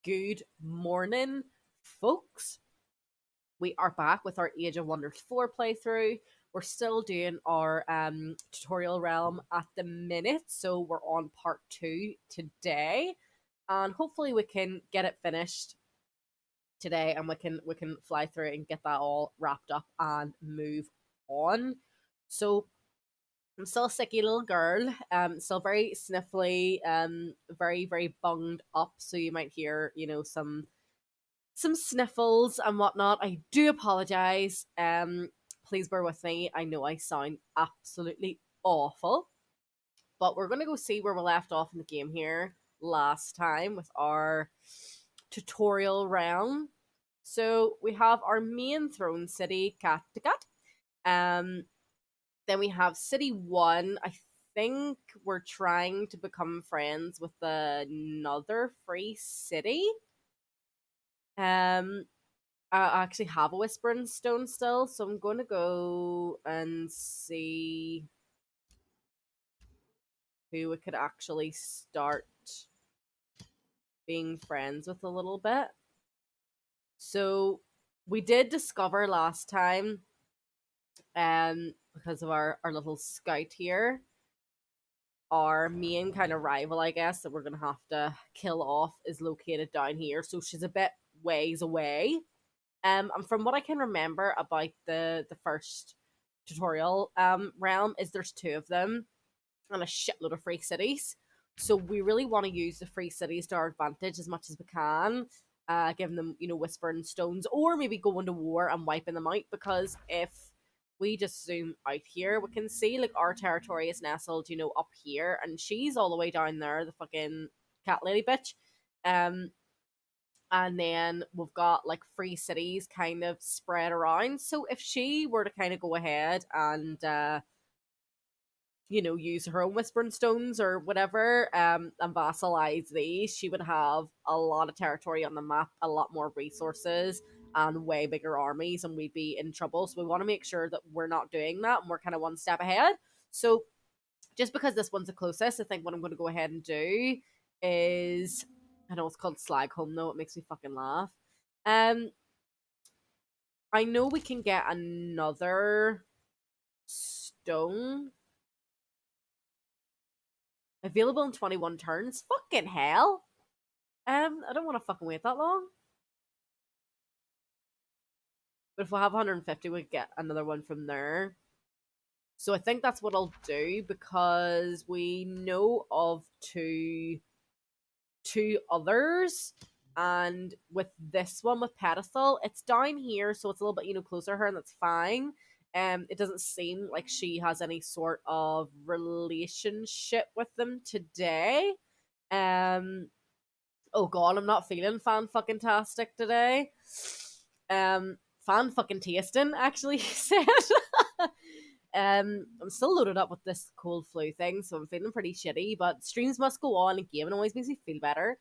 Good morning, folks. We are back with our Age of Wonders 4 playthrough. We're still doing our tutorial realm at the minute, so we're on part 2 today, and hopefully we can get it finished today, and we can fly through and get that all wrapped up and move on. So I'm still a sicky little girl, still very sniffly, very very bunged up. So you might hear, some sniffles and whatnot. I do apologize. Please bear with me. I know I sound absolutely awful, but we're gonna go see where we left off in the game here last time with our tutorial realm. So we have our main throne city, Kattegat. Um, then we have City One. I think we're trying to become friends with another free city. Um, I actually have a Whispering Stone still, so I'm going to go and see who we could actually start being friends with a little bit. So we did discover last time, because of our little scout here, our main kind of rival, I guess, that we're gonna have to kill off is located down here. So she's a bit ways away. And from what I can remember about the first tutorial realm is there's two of them and a shitload of free cities. So we really want to use the free cities to our advantage as much as we can, giving them, whispering stones, or maybe going to war and wiping them out. Because if we just zoom out here, we can see like our territory is nestled, up here, and she's all the way down there, the fucking cat lady bitch. Um, and then we've got like free cities kind of spread around. So if she were to kind of go ahead and use her own whispering stones or whatever, and vassalize these, she would have a lot of territory on the map, a lot more resources, and way bigger armies, and we'd be in trouble. So we want to make sure that we're not doing that, and we're kind of one step ahead. So just because this one's the closest, I think what I'm going to go ahead and do is, I know it's called Slag Home though, it makes me fucking laugh. Um, I know we can get another stone available in 21 turns. Fucking hell. I don't want to fucking wait that long. But if we have 150, we get another one from there. So I think that's what I'll do, because we know of two others, and with this one with Pedestal, it's down here, so it's a little bit closer to her, and that's fine. It doesn't seem like she has any sort of relationship with them today. Um, oh god, I'm not feeling fan fucking tastic today. Fan fucking tasting, actually, he said. I'm still loaded up with this cold flu thing, so I'm feeling pretty shitty, but streams must go on, and gaming always makes me feel better.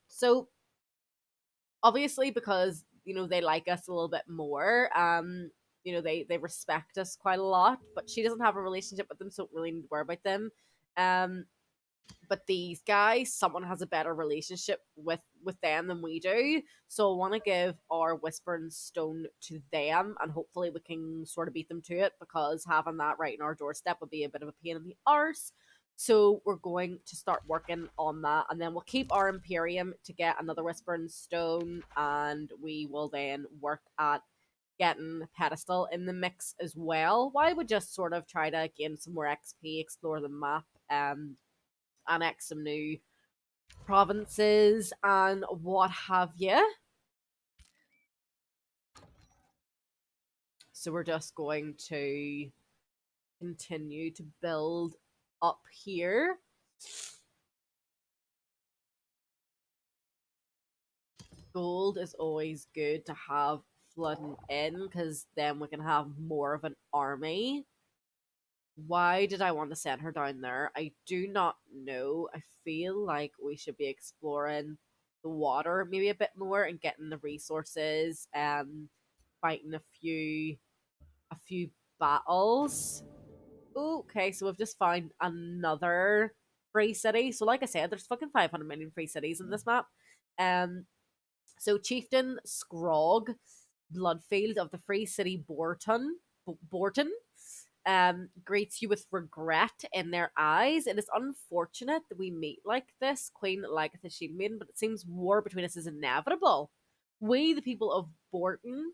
So obviously, because they like us a little bit more, they respect us quite a lot, but she doesn't have a relationship with them, so don't really need to worry about them. Um, but these guys, someone has a better relationship with them than we do, so I want to give our whispering stone to them, and hopefully we can sort of beat them to it, because having that right in our doorstep would be a bit of a pain in the arse. So we're going to start working on that, and then we'll keep our Imperium to get another whispering stone, and we will then work at getting Pedestal in the mix as well. Why would just sort of try to gain some more XP, explore the map, annex some new provinces and what have you. So we're just going to continue to build up here. Gold is always good to have flooding in, because then we can have more of an army. Why did I want to send her down there? I do not know. I feel like we should be exploring the water maybe a bit more and getting the resources, fighting a few battles. Okay, so we've just found another free city. So like I said, there's fucking 500 million free cities in this map. Um, so Chieftain Scrog Bloodfield of the Free City Borton greets you with regret in their eyes. It is unfortunate that we meet like this, Queen Lagatha Shieldmaiden, but it seems war between us is inevitable. We, the people of Borton,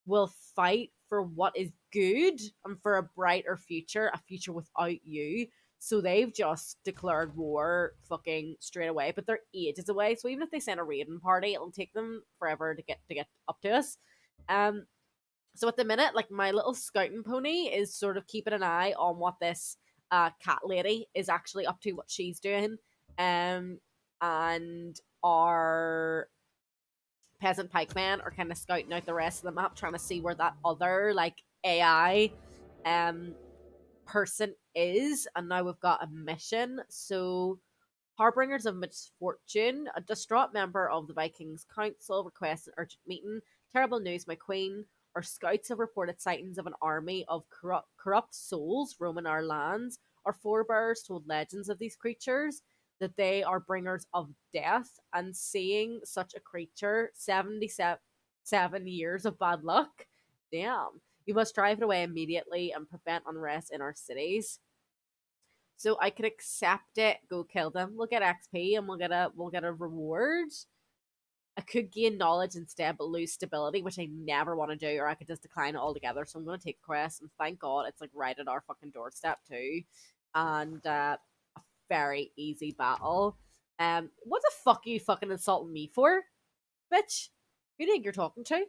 will fight for what is good and for a brighter future, a future without you. So they've just declared war fucking straight away, but they're ages away. So even if they send a raiding party, it'll take them forever to get up to us. Um, so at the minute, like my little scouting pony is sort of keeping an eye on what this cat lady is actually up to, what she's doing. Um, and our peasant pikemen are kind of scouting out the rest of the map, trying to see where that other like AI person is. And now we've got a mission. So Harbingers of Misfortune, a distraught member of the Vikings Council requests an urgent meeting. Terrible news, my queen. Our scouts have reported sightings of an army of corrupt souls roaming our lands. Our forebears told legends of these creatures, that they are bringers of death, and seeing such a creature, 77 years of bad luck. Damn. You must drive it away immediately and prevent unrest in our cities. So I could accept it, go kill them. We'll get XP and we'll get a reward. I could gain knowledge instead but lose stability, which I never want to do, or I could just decline it altogether. So I'm gonna take the quest, and thank God it's like right at our fucking doorstep too. And a very easy battle. What the fuck are you fucking insulting me for? Bitch. Who do you think you're talking to?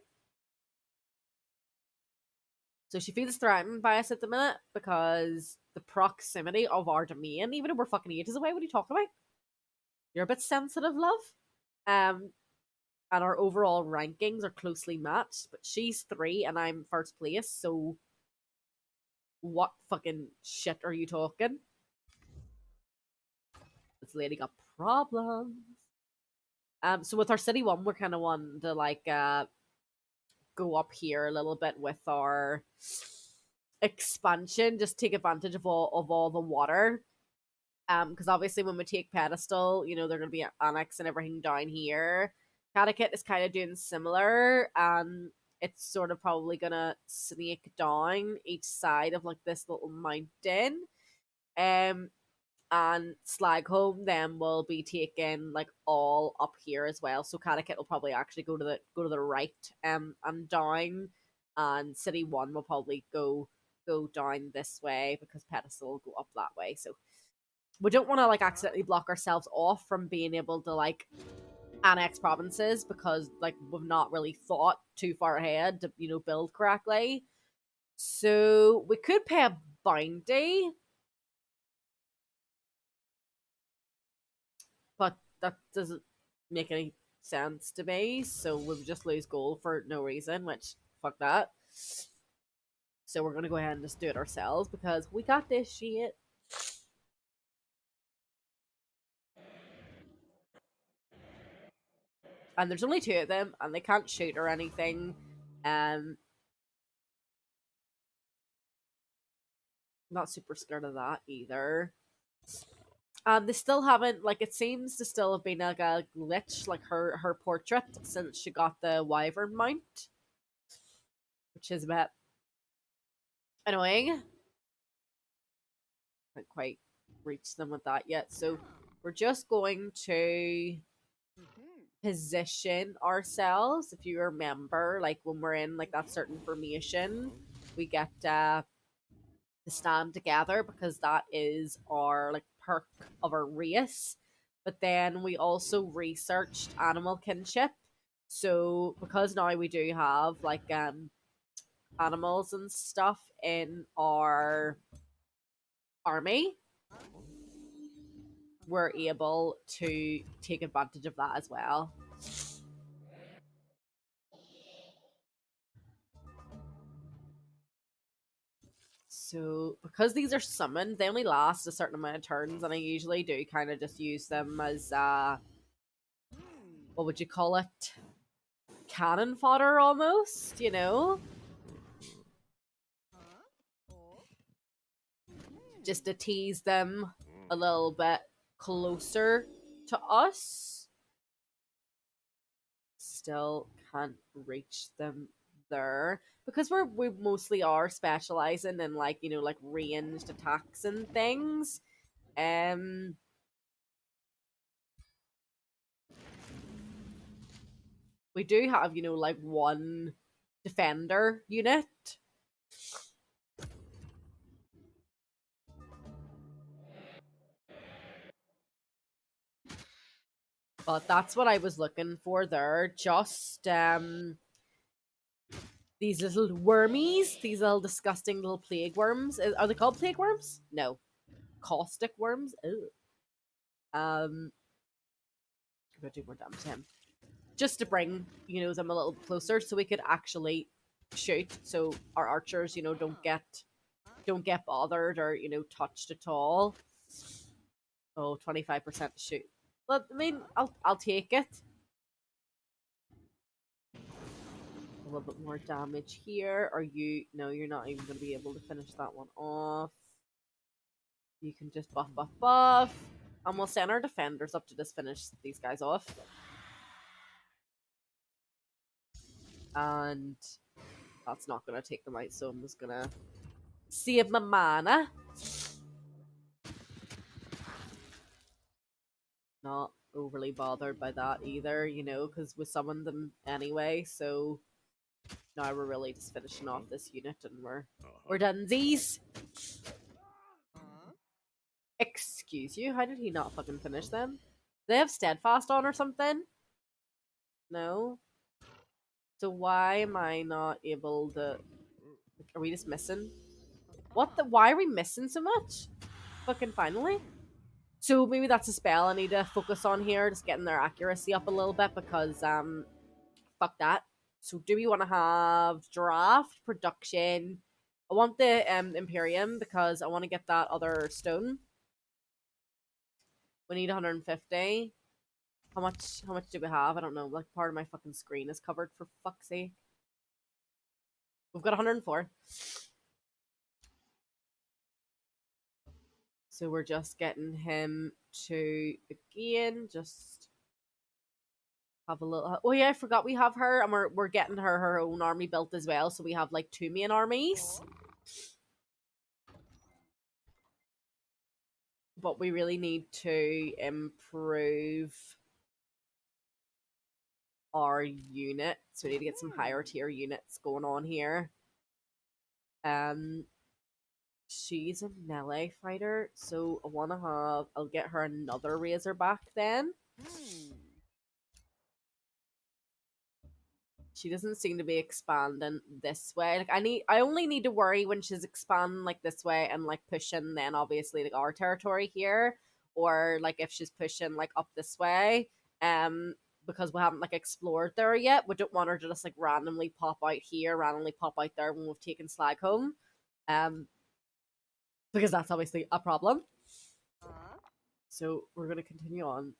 So she feels threatened by us at the minute because the proximity of our domain, even if we're fucking ages away, what are you talking about? You're a bit sensitive, love. Um, and our overall rankings are closely matched, but she's 3 and I'm first place, so what fucking shit are you talking? This lady got problems. So with our city one, we're kind of wanting to like go up here a little bit with our expansion, just take advantage of all the water. Because obviously when we take pedestal, you know, they're gonna be annex and everything down here. Catechit is kind of doing similar. It's sort of probably gonna snake down each side of like this little mountain. Um, and Slagholm then will be taken like all up here as well. So Catechit will probably actually go to the right and down, and City One will probably go down this way because Pedestal will go up that way. So we don't want to like accidentally block ourselves off from being able to like annex provinces because like we've not really thought too far ahead to build correctly. So we could pay a bounty, but that doesn't make any sense to me. So we would just lose gold for no reason, which fuck that. So we're gonna go ahead and just do it ourselves because we got this shit. And there's only 2 of them, and they can't shoot or anything. Um, not super scared of that either. And they still haven't, like, it seems to still have been like a glitch, like her portrait since she got the wyvern mount, which is a bit annoying. Can't quite reach them with that yet. So we're just going to position ourselves. If you remember, like when we're in like that certain formation, we get to stand together because that is our like perk of our race. But then we also researched animal kinship. So because now we do have like animals and stuff in our army, we're able to take advantage of that as well. So because these are summoned, they only last a certain amount of turns, and I usually do kind of just use them as what would you call it? Cannon fodder almost, just to tease them a little bit closer to us. still can't reach them there because we mostly are specializing in like like ranged attacks and things. Um, we do have like one defender unit. But that's what I was looking for there. Just these little wormies, these little disgusting little plague worms. Are they called plague worms? No, caustic worms. Ew. I'm gonna do more damage to him, just to bring them a little closer, so we could actually shoot. So our archers, don't get bothered or touched at all. Oh, 25% shoot. But I mean, I'll take it. A little bit more damage here. Are you? No, you're not even going to be able to finish that one off. You can just buff, buff, buff. And we'll send our defenders up to just finish these guys off. And that's not going to take them out, so I'm just going to save my mana. Not overly bothered by that either, because we summoned them anyway, so now we're really just finishing off this unit and we're donesies. Excuse you, how did he not fucking finish them? Do they have steadfast on or something? No. So why am I not able to? Are we just missing? What the? Why are we missing so much? Fucking finally. So maybe that's a spell I need to focus on here, just getting their accuracy up a little bit because fuck that. So do we want to have draft production? I want the Imperium because I want to get that other stone. We need 150. How much do we have? I don't know. Like part of my fucking screen is covered for fuck's sake. We've got 104. So we're just getting him to again just have a little. Oh yeah, I forgot we have her, and we're getting her own army built as well. So we have like 2 main armies. But we really need to improve our unit. So we need to get some higher tier units going on here. She's a melee fighter, so I want to have. I'll get her another Razorback then. She doesn't seem to be expanding this way. Like I only need to worry when she's expanding like this way and like pushing then obviously like our territory here, or like if she's pushing like up this way. Because we haven't like explored there yet. We don't want her to just like randomly pop out here, randomly pop out there when we've taken Slag home. Because that's obviously a problem. So we're gonna continue on.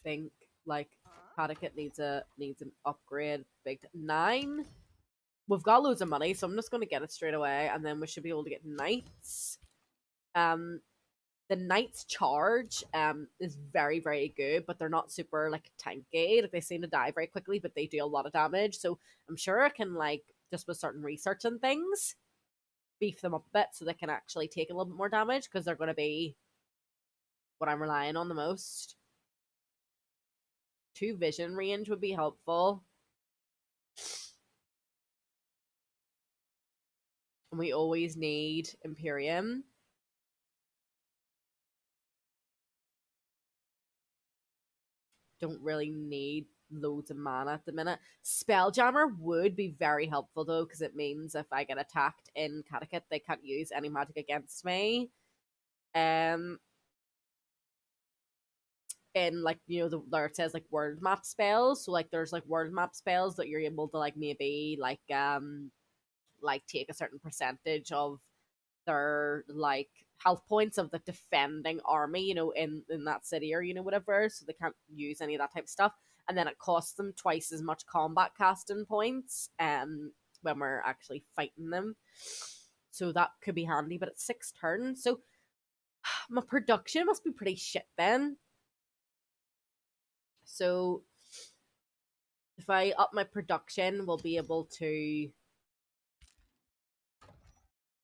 Think like Connecticut needs an upgrade. Big 9. We've got loads of money, so I'm just gonna get it straight away, and then we should be able to get knights. The knight's charge is very very good, but they're not super like tanky. Like they seem to die very quickly, but they do a lot of damage. So I'm sure I can like just with certain research and things beef them up a bit so they can actually take a little bit more damage because they're going to be what I'm relying on the most. 2 vision range would be helpful. And we always need Imperium. Don't really need loads of mana at the minute. Spelljammer would be very helpful though, because it means if I get attacked in Catechit, they can't use any magic against me. In like where it says like world map spells, so like there's like world map spells that you're able to like maybe like take a certain percentage of their like health points of the defending army, in that city or whatever, so they can't use any of that type of stuff. And then it costs them twice as much combat casting points, when we're actually fighting them. So that could be handy, but it's 6 turns. So my production must be pretty shit then. So if I up my production, we'll be able to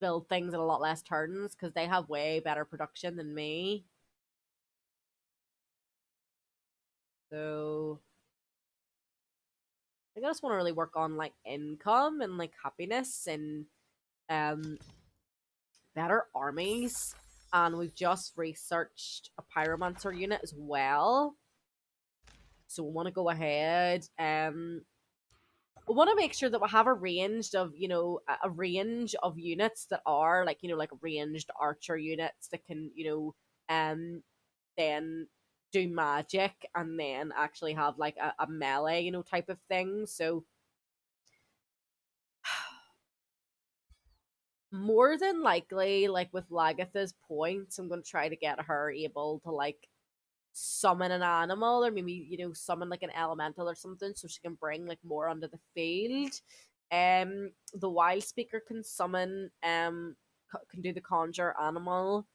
build things in a lot less turns because they have way better production than me. So I just want to really work on like income and like happiness and um better armies. And we've just researched a pyromancer unit as well. So we want to go ahead. We want to make sure that we have a range of, a range of units that are like, like ranged archer units that can, then do magic and then actually have like a melee, type of thing. So more than likely, like with Lagatha's points, I'm going to try to get her able to like summon an animal or maybe summon like an elemental or something so she can bring like more onto the field. The wild speaker can summon can do the conjure animal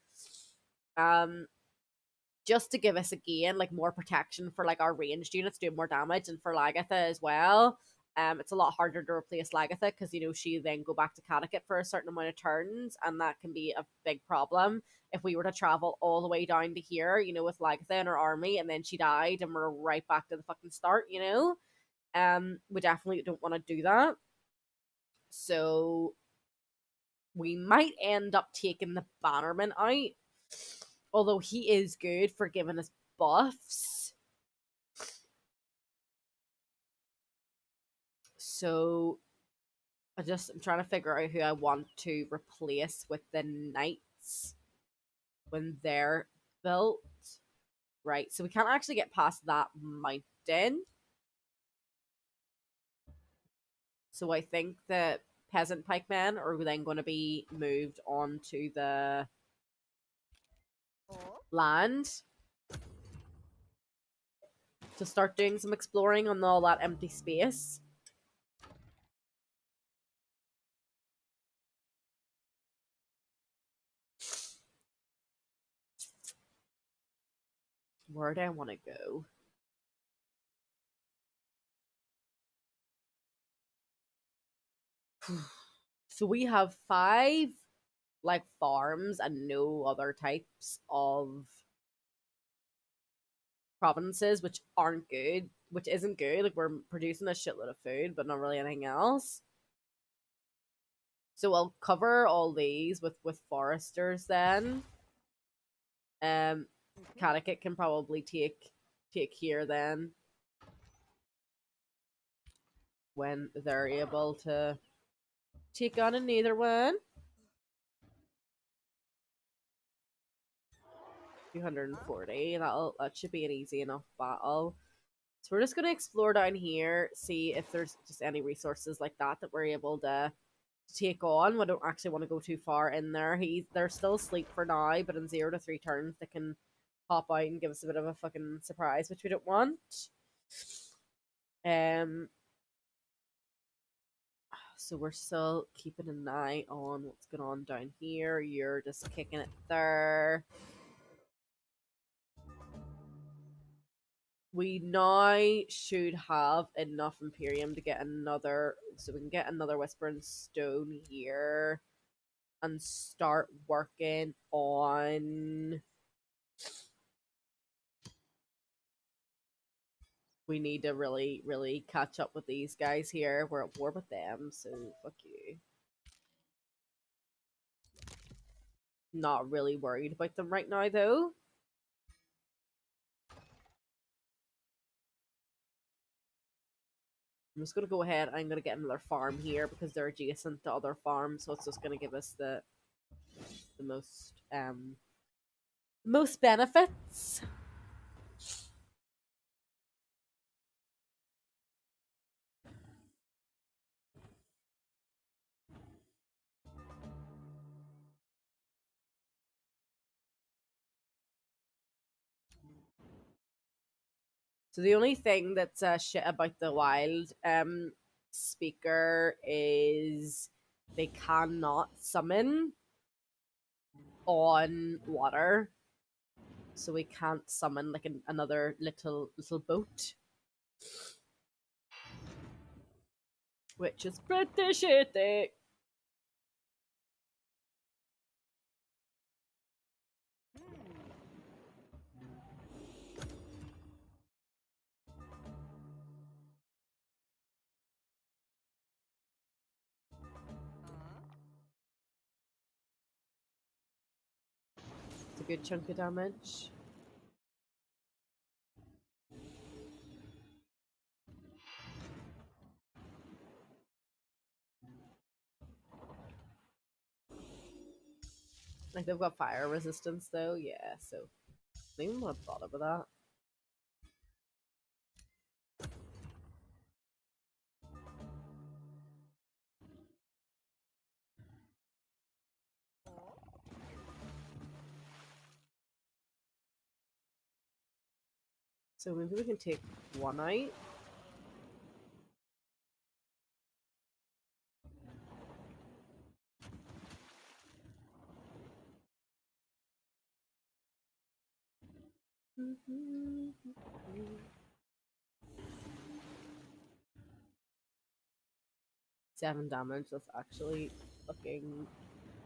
just to give us again like more protection for like our ranged units doing more damage, and for Lagatha as well. It's a lot harder to replace Lagatha because she then go back to Catechit for a certain amount of turns, and that can be a big problem if we were to travel all the way down to here, with Lagatha in our army, and then she died, and we're right back to the fucking start. We definitely don't want to do that. So we might end up taking the Bannerman out, although he is good for giving us buffs. So I'm trying to figure out who I want to replace with the knights when they're built. Right, so we can't actually get past that mountain. So I think the peasant pikemen are then going to be moved on to the land to start doing some exploring on all that empty space. Where do I want to go? So we have 5 like farms and no other types of provinces, which aren't good, which isn't good. Like we're producing a shitload of food, but not really anything else. So I'll cover all these with foresters then. Catechit can probably take here then when they're able to take on another one. 240. That should be an easy enough battle. So we're just gonna explore down here, see if there's just any resources like that we're able to take on. We don't actually want to go too far in there. They're still asleep for now, but in 0 to 3 turns they can pop out and give us a bit of a fucking surprise, which we don't want. So we're still keeping an eye on what's going on down here. You're just kicking it there. We now should have enough Imperium to get another, so we can get another Whispering Stone here and start working on. We need to really, really catch up with these guys here. We're at war with them, so fuck you. Not really worried about them right now, though. I'm just gonna go ahead. I'm gonna get another farm here because they're adjacent to other farms, so it's just gonna give us the most benefits. So the only thing that's shit about the wild speaker is they cannot summon on water, so we can't summon like another little boat, which is pretty shitty. It's a good chunk of damage. Like they've got fire resistance though, yeah, so I don't even want to bother with that. So maybe we can take one out. Seven damage, that's actually fucking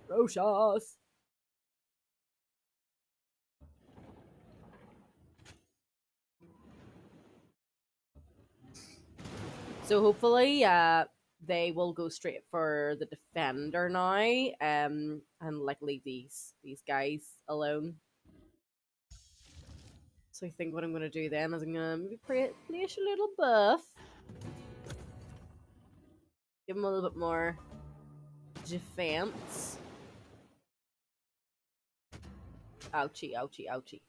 ferocious. So hopefully, they will go straight for the defender now, and like leave these guys alone. So I think what I'm gonna do then is I'm gonna maybe place a little buff, give him a little bit more defense. Ouchie, ouchie, ouchie.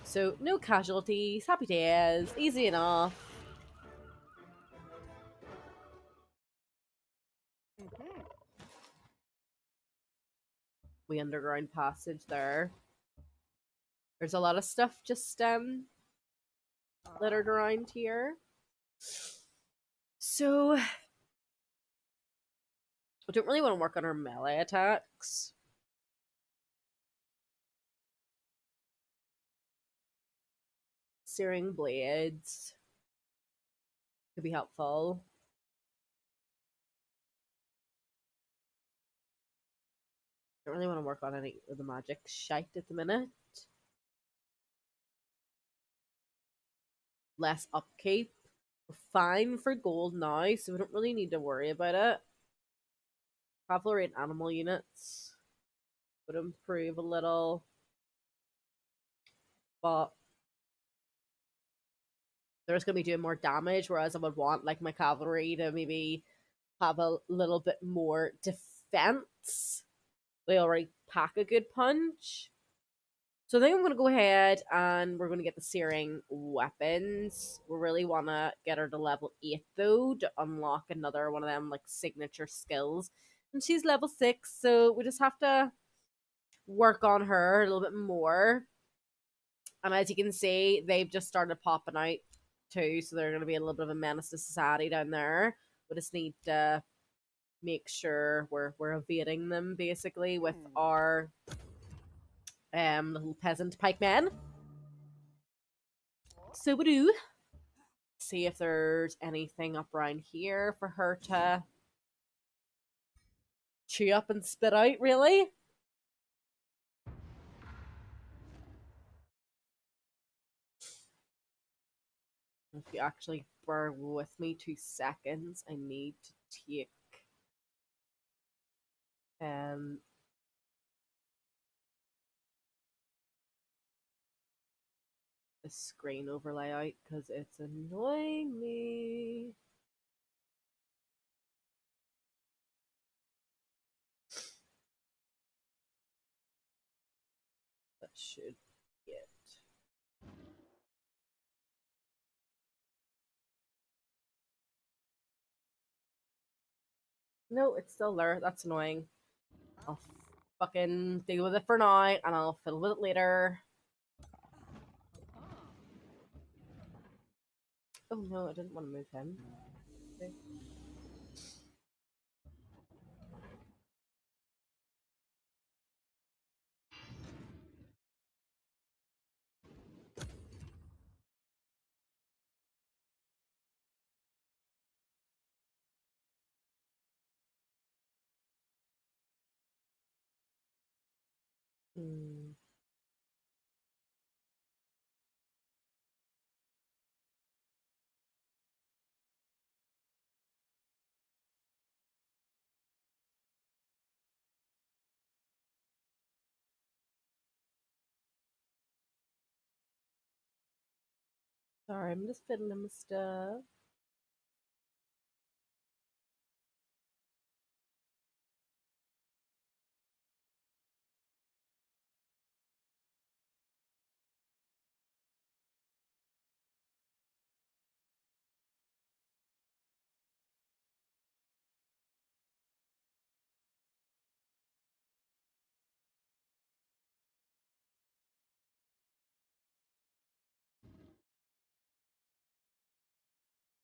So no casualties, happy days, easy enough. We underground passage there. There's a lot of stuff just littered around here. So I don't really want to work on our melee attacks. Searing blades could be helpful. Don't really want to work on any of the magic shite at the minute. Less upkeep. We're fine for gold now, so we don't really need to worry about it. Cavalry and animal units would improve a little, but they're just gonna be doing more damage, whereas I would want like my cavalry to maybe have a little bit more defense. They already pack a good punch. So I think I'm going to go ahead and we're going to get the searing weapons. We really want to get her to level 8 though to unlock another one of them like signature skills. And she's level 6, so we just have to work on her a little bit more. And as you can see, they've just started popping out too, so they're going to be a little bit of a menace to society down there. We just need to make sure we're evading them basically with our little peasant pikemen. So we do see if there's anything up around here for her to chew up and spit out, really. If you actually bear with me 2 seconds, I need to take um the screen overlay out because it's annoying me. should get. No, it's still there. That's annoying. I'll fucking deal with it for now, and I'll fiddle with it later. Oh no, I didn't want to move him. Okay. Hmm. Sorry, I'm just fiddling with stuff.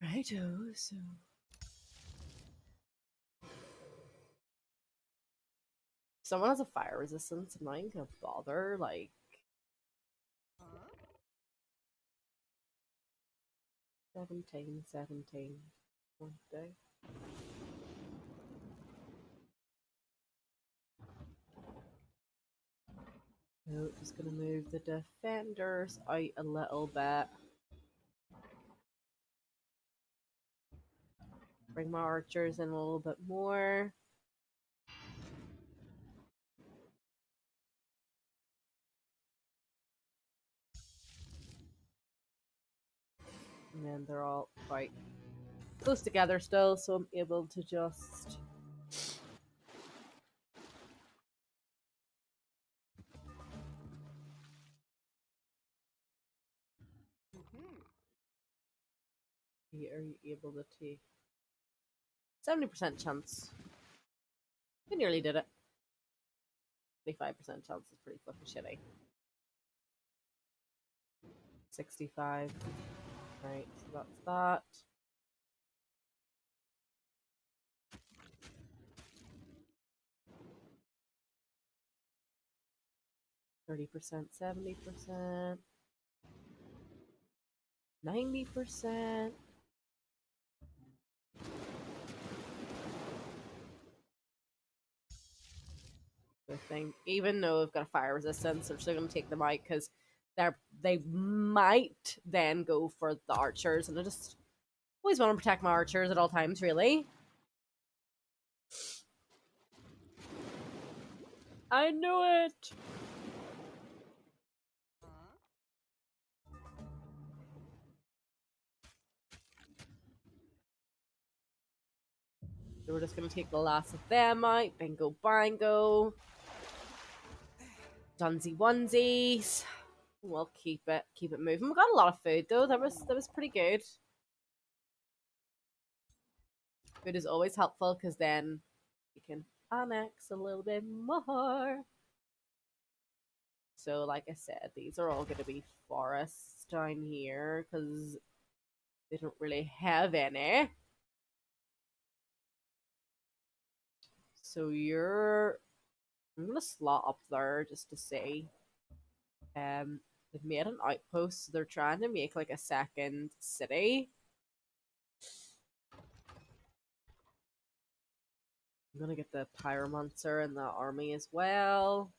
Righto, so someone has a fire resistance, I'm not even gonna bother, like 17, 17. One day. So just gonna move the defenders out a little bit. Bring my archers in a little bit more. And then they're all quite close together still, so I'm able to just are you able to take 70% chance? We nearly did it. 25% chance is pretty fucking shitty. 65. Right, so that's that. %, 70%, 90%. I think even though they've got a fire resistance, they're still going to take them out because they might then go for the archers, and I just always want to protect my archers at all times. Really, I knew it. So we're just going to take the last of them out. Bingo, bango. Dunsy onesies. We'll keep it moving. We got a lot of food though. That was pretty good. Food is always helpful because then you can annex a little bit more. So, like I said, these are all going to be forests down here because they don't really have any. So I'm going to slot up there just to see. They've made an outpost. So they're trying to make like a second city. I'm gonna get the pyromancer and the army as well.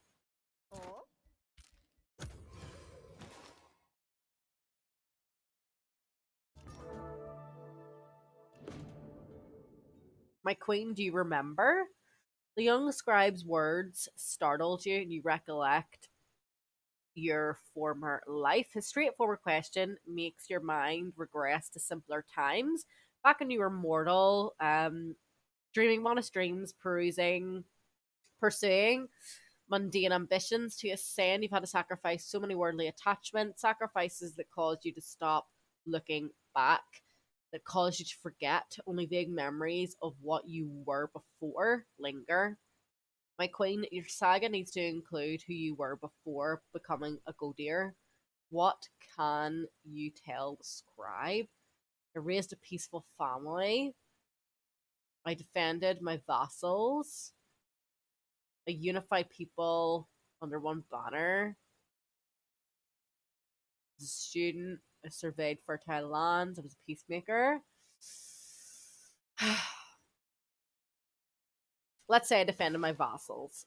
My queen, do you remember? The young scribe's words startled you, and you recollect your former life. His straightforward question makes your mind regress to simpler times. Back when you were mortal, dreaming honest dreams, pursuing mundane ambitions to ascend. You've had to sacrifice so many worldly attachments, sacrifices that caused you to stop looking back, that caused you to forget. Only vague memories of what you were before linger. My queen, your saga needs to include who you were before becoming a Godir. What can you tell the scribe? I raised a peaceful family. I defended my vassals. I unified people under one banner. As a student, I surveyed fertile lands. I was a peacemaker. Let's say I defended my vassals.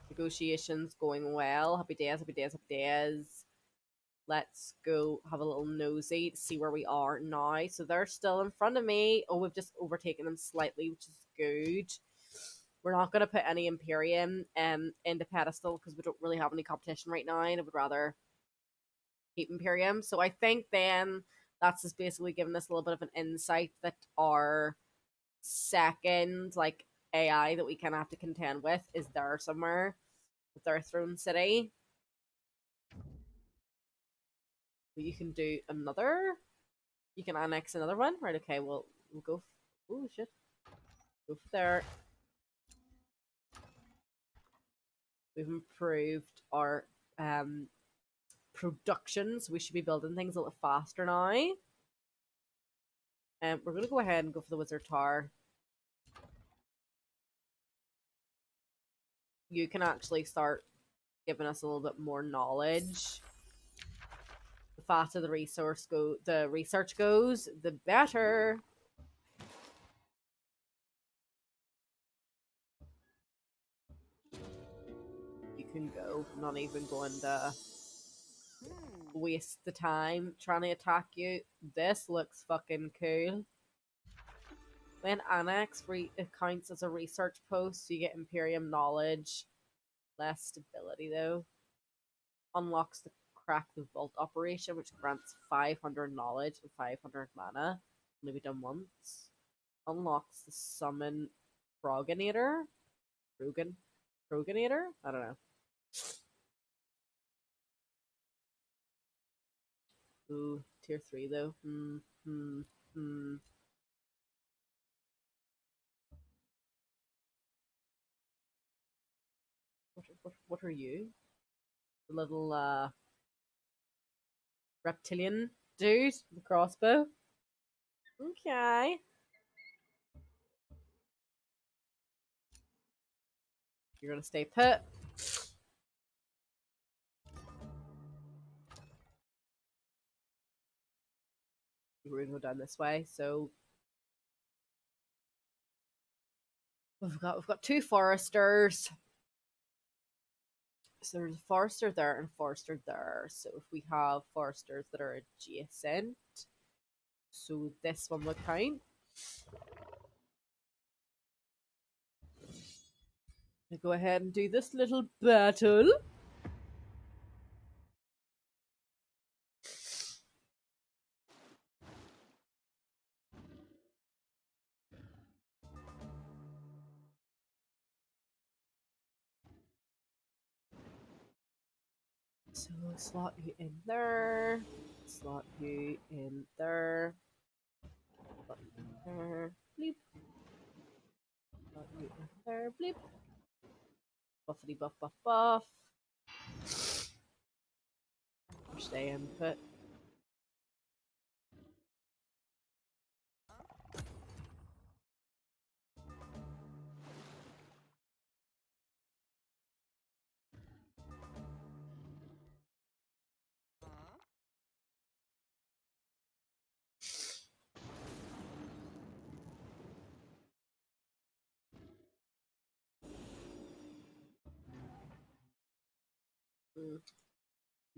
Negotiations going well. Happy days, happy days, happy days. Let's go have a little nosy to see where we are now. So they're still in front of me. Oh, we've just overtaken them slightly, which is good. We're not going to put any Imperium into pedestal because we don't really have any competition right now, and I would rather keep Imperium. So I think then that's just basically giving us a little bit of an insight that our second like AI that we kind of have to contend with is there somewhere with our throne city. You can do another. You can annex another one, right? Okay, we'll go. Oh shit, go for there. We've improved our productions. We should be building things a little faster now. We're gonna go ahead and go for the wizard tower. You can actually start giving us a little bit more knowledge. The faster the research goes, the better. You can go. I'm not even going to waste the time trying to attack you. This looks fucking cool. When annex it counts as a research post, so you get Imperium knowledge. Less stability though. Unlocks the crack the vault operation, which grants 500 knowledge and 500 mana. Only be done once. Unlocks the summon progenitor. Progenitor? I don't know. Ooh, tier 3 though. What are you? The little reptilian dude, the crossbow. Okay. You're gonna stay put. We're gonna go down this way. So we've got two foresters. So there's a forester there and a forester there. So if we have foresters that are adjacent, so this one would count. I'll go ahead and do this little battle. So slot you in there. Slot you in there. Slot you in there. Bleep. Slot you in there. Bleep. Buffity buff buff buff. Stay input.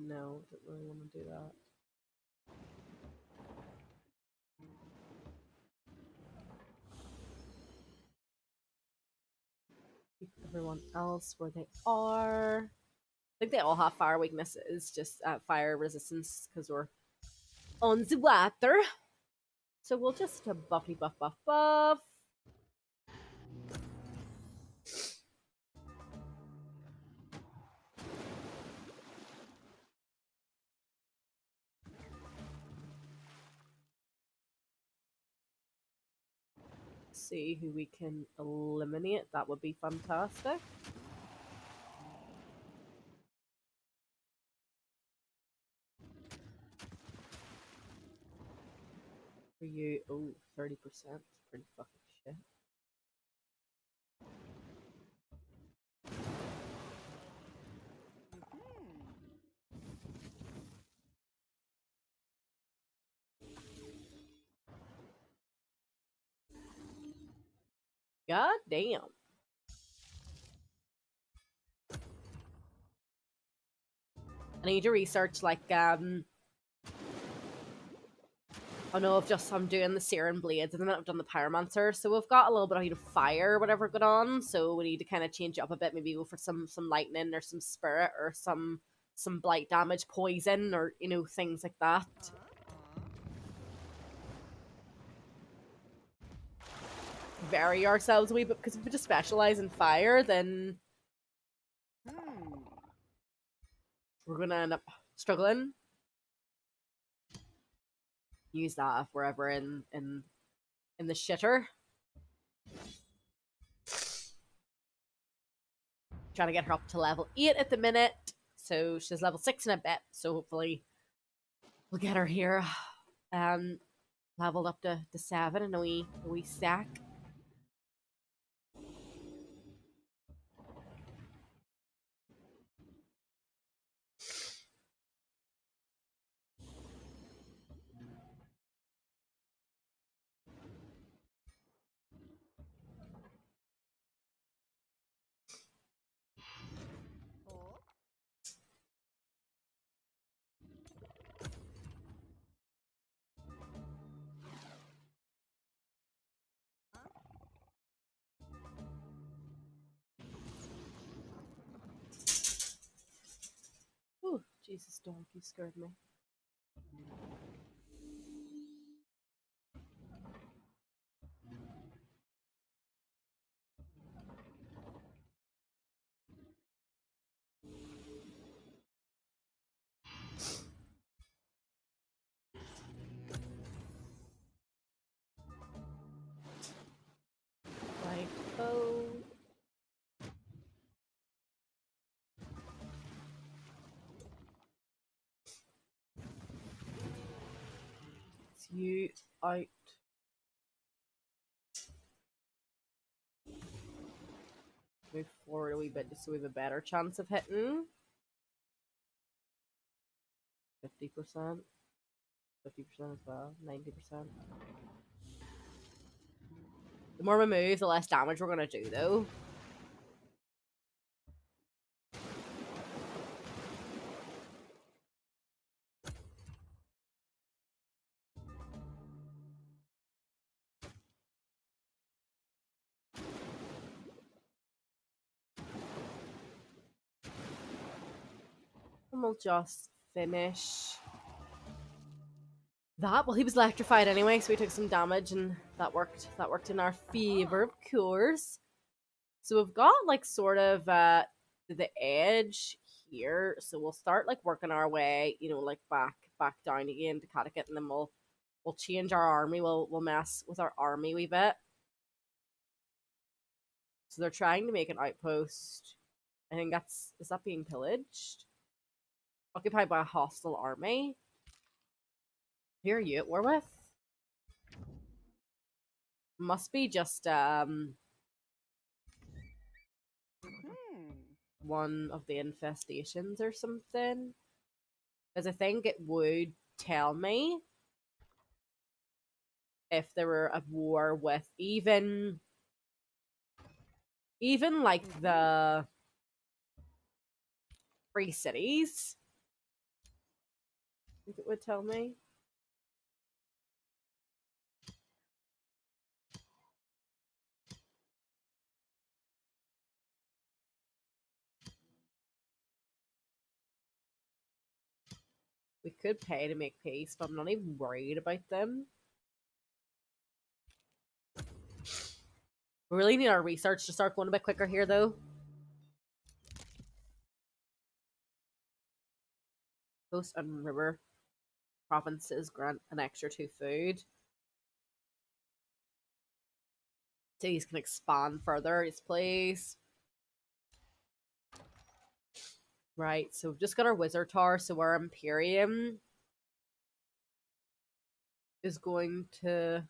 No, don't really want to do that. Keep everyone else where they are. I think they all have fire weaknesses, just fire resistance because we're on the water. So we'll just buffy buff buff buff. see who we can eliminate. That would be fantastic. For you, oh, 30%. Pretty fucking shit. God damn. I need to research like I know I've just I'm doing the Searing Blades and then I've done the Pyromancer, so we've got a little bit of fire or whatever going on. So we need to kind of change it up a bit, maybe go for some lightning or some spirit or some blight damage, poison, or things like that. Vary ourselves a wee bit because if we just specialize in fire, then we're gonna end up struggling. Use that if we're ever in the shitter. Trying to get her up to level 8 at the minute. So she's level 6 in a bit. So hopefully we'll get her here. Leveled up to 7 in a wee stack. Oh, Jesus, dog, you scared me. Right. Oh. It's you out. Move forward a wee bit just so we have a better chance of hitting. 50%. 50% as well. 90%. The more we move, the less damage we're gonna do, though. And we'll just finish that. Well, he was electrified anyway, so we took some damage, and that worked. That worked in our favor, of course. So we've got like sort of the edge here. So we'll start like working our way, like back down again to Catechit, and then we'll change our army. We'll mess with our army a wee bit. So they're trying to make an outpost. I think is that being pillaged? Occupied by a hostile army. Who are you at war with? Must be just one of the infestations or something. Because I think it would tell me if they were at war with even like the free cities. I think it would tell me. We could pay to make peace, but I'm not even worried about them. We really need our research to start going a bit quicker here, though. Coast and river provinces grant an extra 2 food. So these can expand further. Yes, please. Right, so we've just got our Wizard Tower, so our Imperium is going to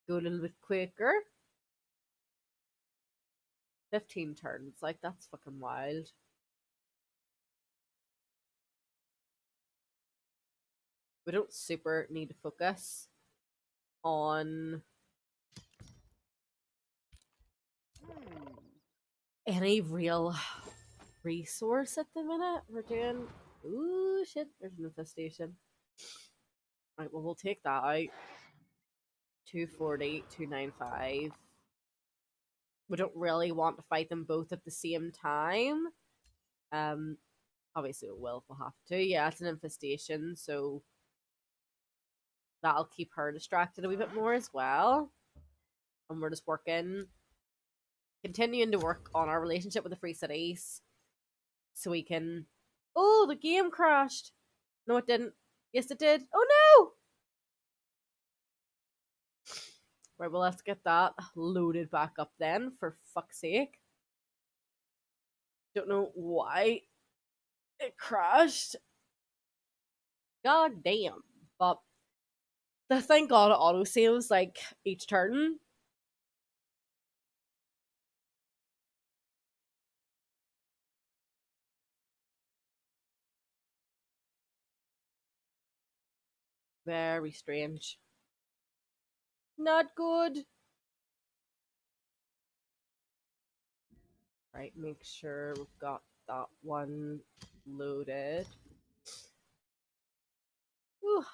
go a little bit quicker. 15 turns, like, that's fucking wild. We don't super need to focus on any real resource at the minute. We're doing... Ooh, shit, there's an infestation. Right, well, we'll take that out. 240, 295. We don't really want to fight them both at the same time. Obviously we will if we'll have to. Yeah, it's an infestation, so that'll keep her distracted a wee bit more as well. And we're just continuing to work on our relationship with the Free Cities, so we can... Oh, the game crashed. No, it didn't. Yes, it did. Oh no! Right, well, let's get that loaded back up then, for fuck's sake. Don't know why it crashed. God damn. But thank God it auto saves like each turn. Very strange. Not good. Right, make sure we've got that one loaded. Whew.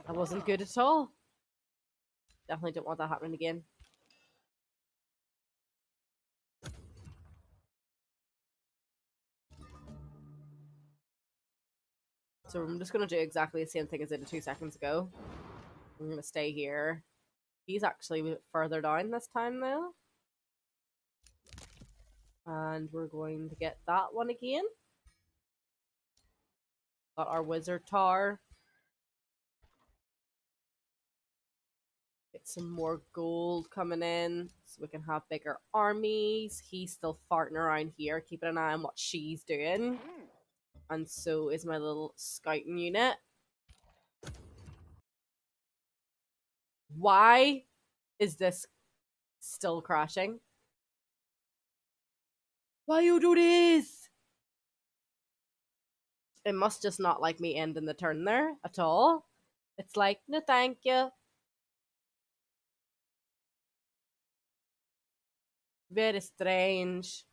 That wasn't good at all. Definitely don't want that happening again. So I'm just going to do exactly the same thing as I did 2 seconds ago. I'm going to stay here. He's actually a bit further down this time though. And we're going to get that one again. Got our Wizard Tower. Get some more gold coming in so we can have bigger armies. He's still farting around here, keeping an eye on what she's doing. And so is my little scouting unit. Why is this still crashing? Why you do this? It must just not like me ending the turn there at all. It's like, no thank you. Very strange.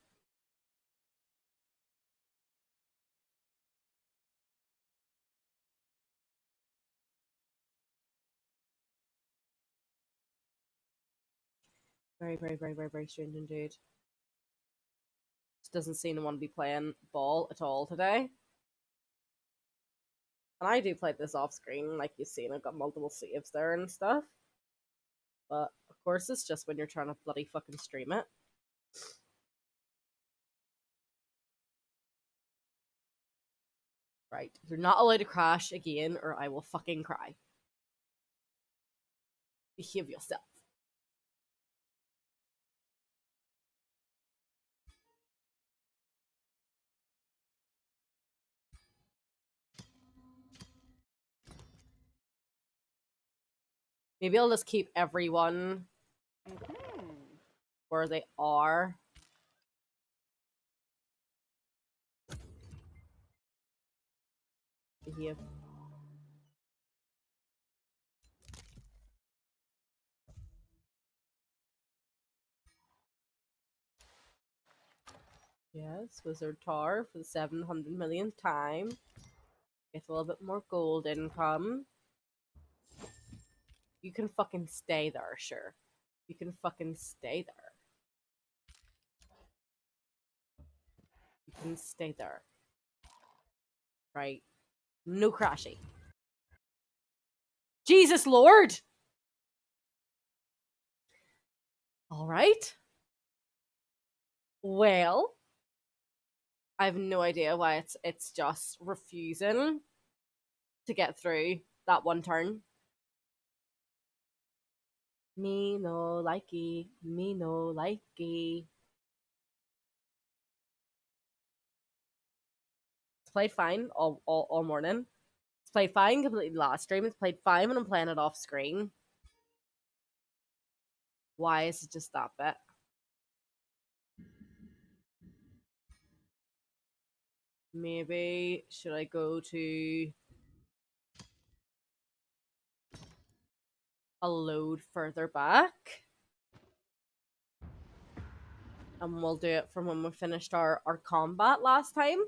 Very, very, very, very, very strange indeed. Just doesn't seem to want to be playing ball at all today. And I do play this off screen, like you've seen. I've got multiple saves there and stuff. But of course, it's just when you're trying to bloody fucking stream it. Right. You're not allowed to crash again, or I will fucking cry. Behave yourself. Maybe I'll just keep everyone where they are. Behave. Yes, Wizard Tower for the 700 millionth time. Get a little bit more gold income. You can fucking stay there, sure. You can fucking stay there. You can stay there. Right. No crashing. Jesus Lord! Alright. Well, I have no idea why it's just refusing to get through that one turn. Me no likey, me no likey. It's played fine all morning. It's played fine completely last stream. It's played fine when I'm playing it off screen. Why is it just that bit? Maybe should I go to a load further back? And we'll do it from when we finished our combat last time.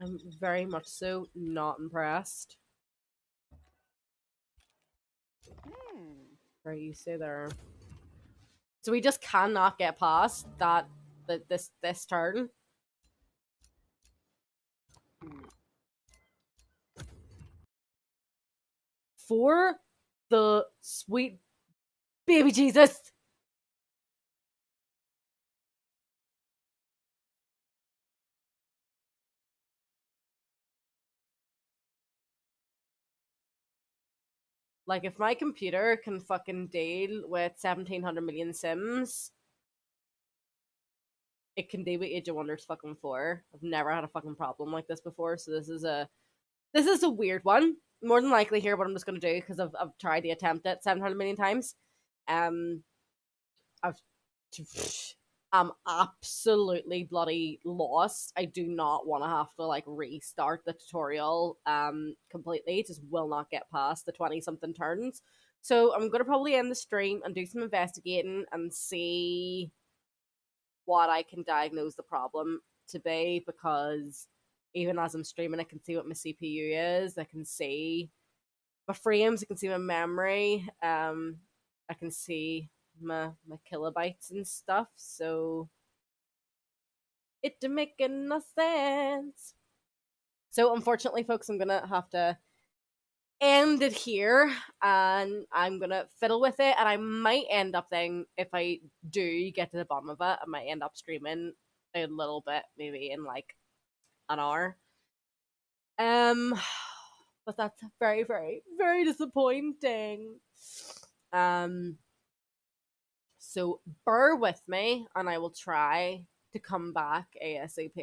I'm very much so not impressed. Right, you say there. So we just cannot get past that this turn. For the sweet baby Jesus. Like, if my computer can fucking deal with 1700 million Sims, it can deal with Age of Wonders fucking 4. I've never had a fucking problem like this before, so this is a weird one. More than likely here what I'm just gonna do, because I've tried to attempt it 700 million times. I've I'm absolutely bloody lost. I do not want to have to like restart the tutorial completely. It just will not get past the 20 something turns. So I'm gonna probably end the stream and do some investigating and see what I can diagnose the problem to be, because even as I'm streaming I can see what my CPU is. I can see my frames, I can see my memory, I can see my kilobytes and stuff, so it didn't make no sense. So unfortunately, folks, I'm gonna have to end it here, and I'm gonna fiddle with it, and I might end up then, if I do get to the bottom of it, I might end up streaming a little bit, maybe in like an hour. Um but that's very, very, very disappointing. Um So bear with me, and I will try to come back ASAP.